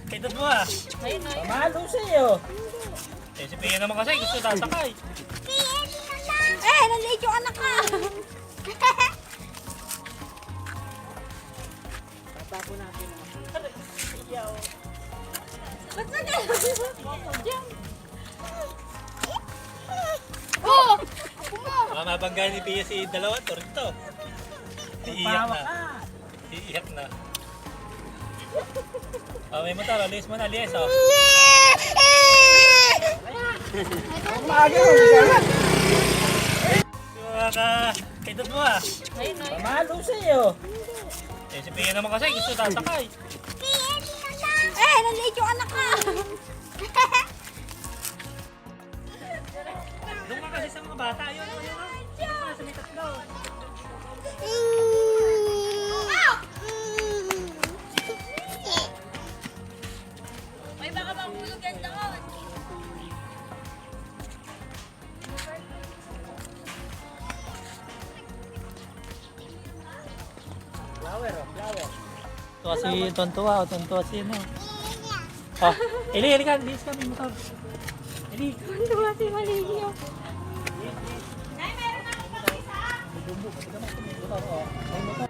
Edad mo ah. Ayun na. Pamalo sa'yo. Eh, si Pia naman kasi gusto sasakay. Naliit yung anak ka. Tatapo natin. Ba't na Diyan. Oh! Baka mabangga ni Pia si dalawa, torito. Iiyak Pawa na. ka. Iiyak na. Oh, may motor. Alis mo na, alis oh. Umaga mo, bisara. Edad mo ah. Ayun na. Pamalo sa'yo. Eh, si Pia naman kasi gusto sasakay. Naliit yung anak ka. Doon ka kasi sa mga bata. Ayun, ayun, ayun. Doon ka sa may tatlo. May baka mahulog yan doon. Flower, oh, flower. Ito kasi tontuwa, tontuwa si ano. Oh, Eli ka, bilis ka, may motor. Eli. Tontuwa si Maligi. May motor, oh. May motor.